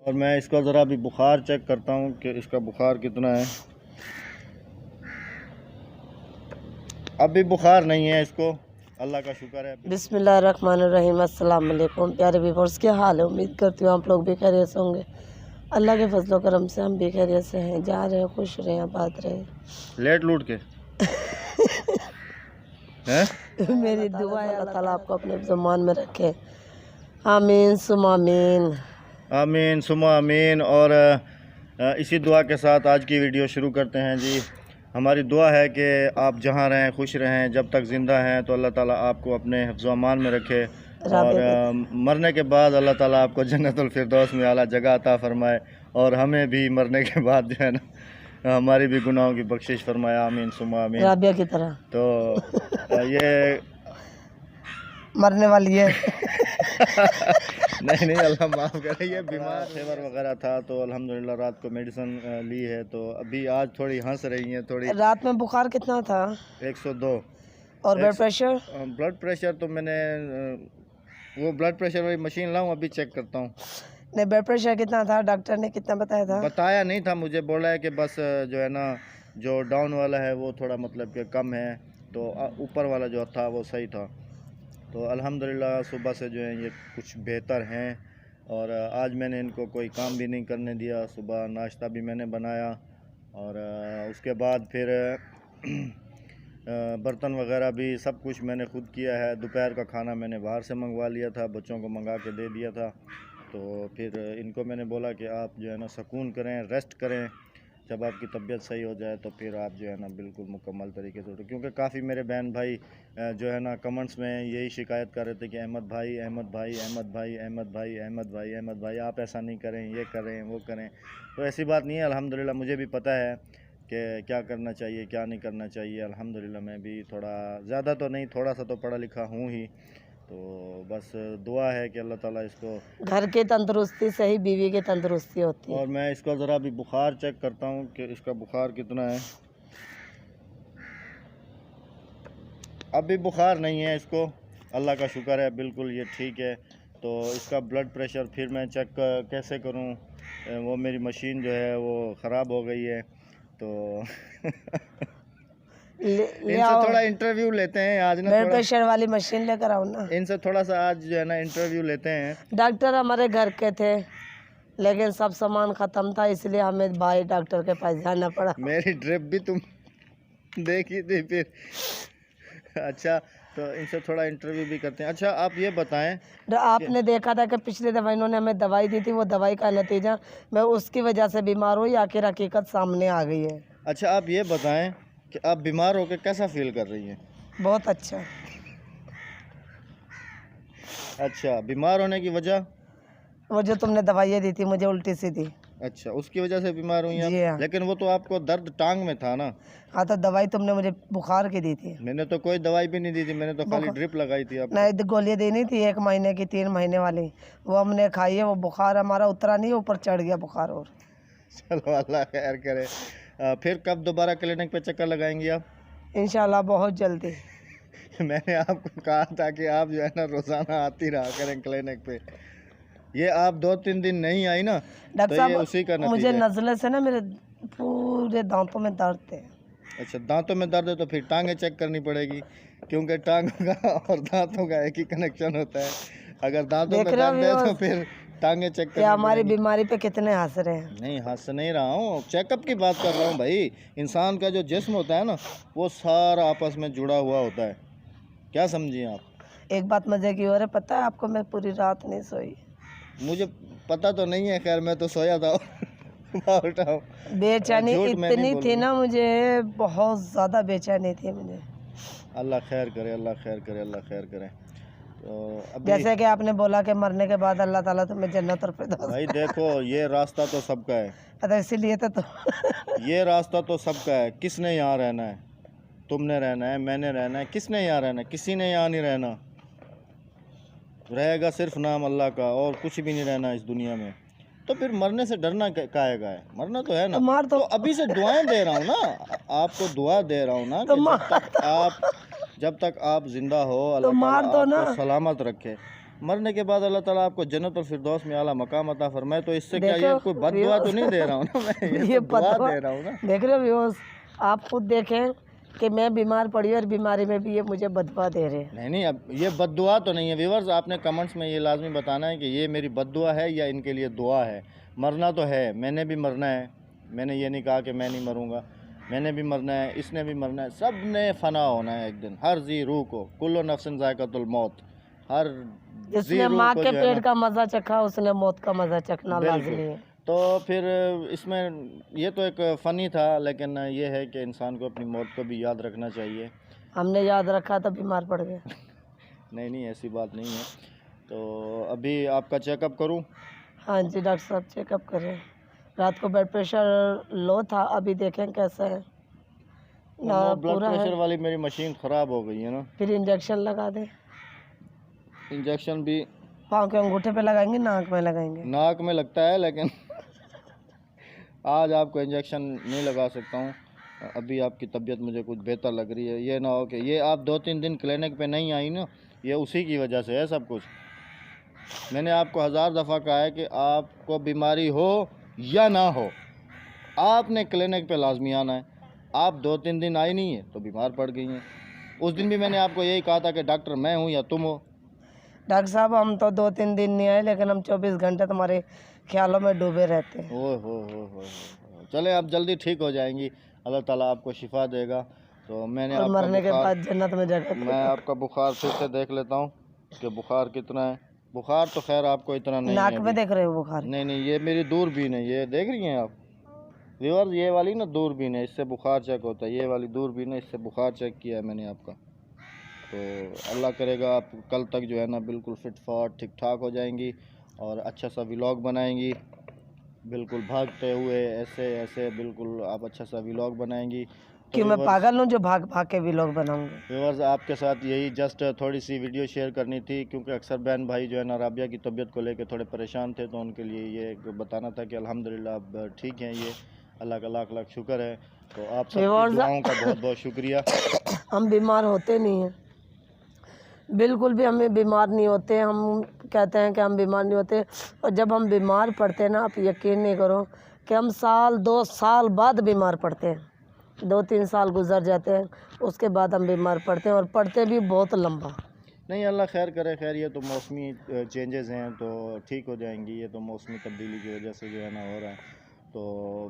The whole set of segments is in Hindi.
और मैं इसका ज़रा अभी बुखार चेक करता हूँ कि इसका बुखार कितना है। अभी बुखार नहीं है इसको, अल्लाह का शुक्र है। बिस्मिल्लाहिर्रहमानिर्रहीम। अस्सलाम वालेकुम प्यारे व्यूअर्स, क्या हाल है? उम्मीद करती हूँ आप लोग भी खैरियत से होंगे। अल्लाह के फजलो करम से हम भी खैरियत से हैं। जा रहे हैं, खुश रहे, आबाद रहे। लेट लूट के हैं। मेरी दुआ है अल्लाह ताला आपको अपने ज़मान में रखे। आमीन सुमा आमीन। आमीन सुमा आमीन। और इसी दुआ के साथ आज की वीडियो शुरू करते हैं जी। हमारी दुआ है कि आप जहाँ रहें खुश रहें, जब तक ज़िंदा हैं तो अल्लाह ताला आपको अपने हिफ्ज़-ओ-अमान में रखे और मरने के बाद अल्लाह ताला आपको जन्नतुल फिरदौस में आला जगह अता फरमाए और हमें भी मरने के बाद जो है ना हमारी भी गुनाहों की बख्शिश फरमाए। आमीन सुमा आमीन। राबिया की तरह तो ये मरने वाली है। नहीं अल्लाह माफ़ करे, ये बीमार फेवर वगैरह था तो अल्हम्दुलिल्लाह रात को मेडिसिन ली है तो अभी आज थोड़ी हंस रही हैं थोड़ी। रात में बुखार कितना था? 102। और ब्लड प्रेशर? ब्लड प्रेशर तो मैंने वो ब्लड प्रेशर वाली मशीन लाऊं अभी चेक करता हूँ। नहीं, ब्लड प्रेशर कितना था? डॉक्टर ने कितना बताया था? बताया नहीं था मुझे, बोला है कि बस जो है ना जो डाउन वाला है वो थोड़ा मतलब कि कम है, तो ऊपर वाला जो था वो सही था। तो अल्हम्दुलिल्लाह सुबह से जो है ये कुछ बेहतर हैं। और आज मैंने इनको कोई काम भी नहीं करने दिया। सुबह नाश्ता भी मैंने बनाया और उसके बाद फिर बर्तन वगैरह भी सब कुछ मैंने खुद किया है। दोपहर का खाना मैंने बाहर से मंगवा लिया था, बच्चों को मंगा के दे दिया था। तो फिर इनको मैंने बोला कि आप जो है ना सुकून करें, रेस्ट करें, जब आपकी तबीयत सही हो जाए तो फिर आप जो है ना बिल्कुल मुकम्मल तरीके से उठो। क्योंकि काफ़ी मेरे बहन भाई जो है ना कमेंट्स में यही शिकायत कर रहे थे कि अहमद भाई अहमद भाई अहमद भाई अहमद भाई अहमद भाई अहमद भाई आप ऐसा नहीं करें, ये करें वो करें। तो ऐसी बात नहीं है, अल्हम्दुलिल्लाह मुझे भी पता है कि क्या करना चाहिए क्या नहीं करना चाहिए। अल्हम्दुलिल्लाह मैं भी थोड़ा ज़्यादा तो नहीं, थोड़ा सा तो पढ़ा लिखा हूँ ही। तो बस दुआ है कि अल्लाह ताला इसको, घर की तंदुरुस्ती से ही बीवी की तंदुरुस्ती होती है। और मैं इसका ज़रा अभी बुखार चेक करता हूँ कि इसका बुखार कितना है। अभी बुखार नहीं है इसको, अल्लाह का शुक्र है, बिल्कुल ये ठीक है। तो इसका ब्लड प्रेशर फिर मैं चेक कैसे करूँ? वो मेरी मशीन जो है वो ख़राब हो गई है तो इनसे थोड़ा इंटरव्यू लेते हैं आज ना। ब्लड प्रेशर वाली मशीन लेकर आओ ना। इनसे थोड़ा सा आज जो है ना इंटरव्यू लेते हैं। डॉक्टर हमारे घर के थे लेकिन सब सामान ख़त्म था, इसलिए हमें भाई डॉक्टर के पास जाना पड़ा। मेरी ड्रिप भी तुम देखी थी फिर। अच्छा, तो इनसे थोड़ा इंटरव्यू भी करते हैं। अच्छा आप ये बताएं, आपने देखा था कि पिछली दफ़ा इन्होंने हमें दवाई दी थी, वो दवाई का नतीजा मैं उसकी वजह से बीमार हुई, आखिर हकीकत सामने आ गई है। अच्छा आप ये बताएं कि आप बीमार होकर कैसा फील कर रही हैं? बहुत अच्छा। अच्छा, बीमार होने की वजह? वो जो तुमने दवाइयाँ दी थी मुझे उल्टी सी थी। अच्छा, उसकी वजह से बीमार हुई जी आप? हाँ। लेकिन वो तो आपको दर्द टांग में था ना। हाँ, तो दवाई तुमने मुझे बुखार की दी थी। मैंने तो कोई दवाई भी नहीं दी थी, मैंने तो खाली ड्रिप लगाई थी आपको। नहीं, गोलियाँ देनी थी 1 महीने की, 3 महीने वाली, वो हमने खाई है। वो बुखार हमारा उतरा नहीं, ऊपर चढ़ गया बुखार। और चलो अल्लाह खैर करे। फिर कब दोबारा क्लिनिक पे चक्कर लगाएंगी आप? इंशाल्लाह बहुत जल्दी। मैंने आपको कहा था कि आप जो है ना रोज़ाना आती रहा करें क्लिनिक पे। ये आप 2-3 दिन नहीं आई ना, डॉक्टर तो ये साहब उसी का नतीजा मुझे है। नज़ले से ना मेरे पूरे दांतों में दर्द है। अच्छा, दांतों में दर्द है तो फिर टांगें चेक करनी पड़ेगी, क्योंकि टांगों का और दांतों का एक ही कनेक्शन होता है। अगर दांतों में दर्द है तो फिर टांगें चेक करनी हमारी पड़ेगी। बीमारी पे कितने हंस रहे हैं। नहीं हंस नहीं रहा हूँ, चेकअप की बात कर रहा हूँ भाई। इंसान का जो जिस्म होता है ना वो सारा आपस में जुड़ा हुआ होता है, क्या समझिए आप? एक बात मजे की हो रही, पता है आपको, मैं पूरी रात नहीं सोई। मुझे पता तो नहीं है, खैर मैं तो सोया था। उठाओ। बेचैनी इतनी थी ना मुझे, बहुत ज़्यादा बेचैनी थी मुझे। अल्लाह खैर करे, अल्लाह खैर करे, अल्लाह खैर करे। तो अभी जैसे कि आपने बोला कि मरने के बाद अल्लाह ताला तुम्हें जन्नत और फिरदौस। भाई देखो ये रास्ता तो सबका है। तो इसीलिए तो ये रास्ता तो सबका है, किसने यहाँ रहना है? तुमने रहना है, मैंने रहना है, किसने यहाँ रहना है? किसी ने यहाँ नहीं रहना। रहेगा सिर्फ नाम अल्लाह का और कुछ भी नहीं रहना इस दुनिया में। तो फिर मरने से डरना काहेगा है? मरना तो है ना। तो अभी से दुआएं दे रहा हूँ ना, आपको दुआ दे रहा हूँ ना कि जब तक आप जिंदा हो अल्लाह ताला आपको सलामत रखे। मरने के बाद अल्लाह ताला आपको जन्नत और फिरदौस में आला मकाम अता फरमाए। तो इससे क्या, देखो, ये कोई बद्दुआ तो नहीं दे रहा हूँ ना मैं, ये तो दुआ दे रहा हूँ ना। देख रहे हो व्यूअर्स, आप खुद देखें कि मैं बीमार पड़ी और बीमारी में भी ये मुझे बदवा दे रहे हैं। नहीं, अब ये बद्दुआ तो नहीं है व्यूअर्स, आपने कमेंट्स में ये लाजमी बताना है कि ये मेरी बद्दुआ है या इनके लिए दुआ है। मरना तो है, मैंने भी मरना है, मैंने ये नहीं कहा कि मैं नहीं मरूंगा, मैंने भी मरना है, इसने भी मरना है, सब ने फना होना है एक दिन, हर जी रूह को, कुल्लु नफ्सिन ज़ायक़तुल मौत, हर जिसने माँ के पेट का मज़ा चखा उसने मौत का मज़ा चखना लाज़मी है। तो फिर इसमें ये तो एक फ़नी था, लेकिन ये है कि इंसान को अपनी मौत को भी याद रखना चाहिए। हमने याद रखा तो बीमार पड़ गए। नहीं, ऐसी बात नहीं है। तो अभी आपका चेकअप करूं? हाँ जी डॉक्टर साहब, चेकअप करें। रात को ब्लड प्रेशर लो था, अभी देखें कैसा है ना। ब्लड प्रेशर वाली मेरी मशीन ख़राब हो गई है ना। फिर इंजेक्शन लगा दें। इंजेक्शन भी पाँव के अंगूठे पे लगाएंगे, नाक में लगाएंगे? नाक में लगता है, लेकिन आज आपको इंजेक्शन नहीं लगा सकता हूँ। अभी आपकी तबीयत मुझे कुछ बेहतर लग रही है। ये ना हो कि ये आप 2-3 दिन क्लिनिक पे नहीं आई ना, ये उसी की वजह से है सब कुछ। मैंने आपको 1000 दफ़ा कहा है कि आपको बीमारी हो या ना हो, आपने क्लिनिक पे लाजमी आना है। आप 2-3 दिन आई नहीं है तो बीमार पड़ गई हैं। उस दिन भी मैंने आपको यही कहा था कि डॉक्टर मैं हूँ या तुम हो। डॉक्टर साहब हम तो 2-3 दिन नहीं आए, लेकिन हम 24 घंटे तुम्हारे ख्यालों में डूबे रहते हैं। ओ हो। चले, आप जल्दी ठीक हो जाएंगी, अल्लाह ताला आपको शिफा देगा। तो मैंने और मरने के बाद जन्नत में जगह। मैं आपका बुखार फिर से देख लेता हूँ कि बुखार कितना है। बुखार तो खैर आपको इतना नहीं है। नाक में देख रहे हो बुखार? नहीं, ये मेरी दूरबीन है, ये देख रही हैं आप व्यूअर्स, ये वाली ना दूरबीन है, इससे बुखार चेक होता है। ये वाली दूरबीन है, इससे बुखार चेक किया है मैंने आपका। तो अल्लाह करेगा आप कल तक जो है ना बिल्कुल फिट फाट ठीक ठाक हो जाएंगी और अच्छा सा व्लॉग बनाएंगी, बिल्कुल भागते हुए ऐसे बिल्कुल आप अच्छा सा व्लॉग बनाएंगी। कि मैं पागल हूँ जो भाग भाग के व्लॉग बनाऊंगी? व्यूअर्स आपके साथ यही जस्ट थोड़ी सी वीडियो शेयर करनी थी, क्योंकि अक्सर बहन भाई जो है ना राबिया की तबीयत को लेकर थोड़े परेशान थे, तो उनके लिए ये बताना था कि अल्हम्दुलिल्लाह अब ठीक हैं ये, अल्लाह का लाख लाख शुक्र है। तो आप सब दुआओं का बहुत बहुत शुक्रिया। हम बीमार होते नहीं हैं, बिल्कुल भी हमें बीमार नहीं होते। हम कहते हैं कि हम बीमार नहीं होते, और जब हम बीमार पड़ते हैं ना, आप यकीन नहीं करो कि हम 1-2 साल बाद बीमार पड़ते हैं। 2-3 साल गुजर जाते हैं, उसके बाद हम बीमार पड़ते हैं, और पड़ते भी बहुत लंबा। नहीं, अल्लाह खैर करे। खैर ये तो मौसमी चेंजेस हैं, तो ठीक हो जाएंगी। ये तो मौसमी तब्दीली की वजह से जो है ना हो रहा है। तो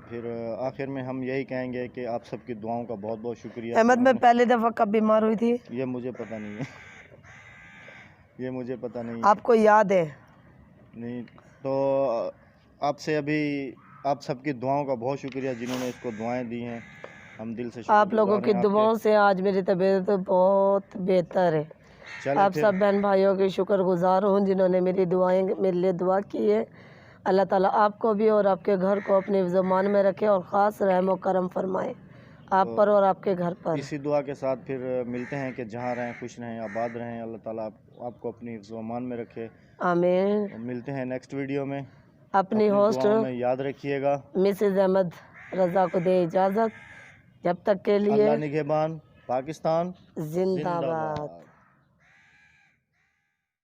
फिर आखिर में हम यही कहेंगे कि आप सबकी दुआओं का बहुत बहुत शुक्रिया। अहमद, मैं पहली दफ़ा कब बीमार हुई थी ये मुझे पता नहीं है। ये मुझे पता नहीं। आपको याद है? नहीं। तो आपसे अभी आप सबकी दुआओं का बहुत शुक्रिया जिन्होंने इसको दुआएं दी हैं, हम दिल से आप लोगों की दुआओं से आज मेरी तबीयत तो बहुत बेहतर है। आप सब बहन भाइयों की शुक्रगुजार हूँ जिन्होंने मेरी दुआएं मेरे लिए दुआ की है। अल्लाह ताला आपको भी और आपके घर को अपने ज़मान में रखे और ख़ास रहम व करम फरमाए आप पर और आपके घर पर। इसी दुआ के साथ फिर मिलते हैं कि जहाँ रहें खुश रहें आबाद रहें, अल्लाह ताला आपको अपनी ज़मान में रखे। आमीन। मिलते हैं नेक्स्ट वीडियो में। अपनी होस्ट याद रखिएगा मिसेज अहमद रज़ा को दे इजाज़त। जब तक के लिए अल्लाह निगहबान, पाकिस्तान जिंदाबाद।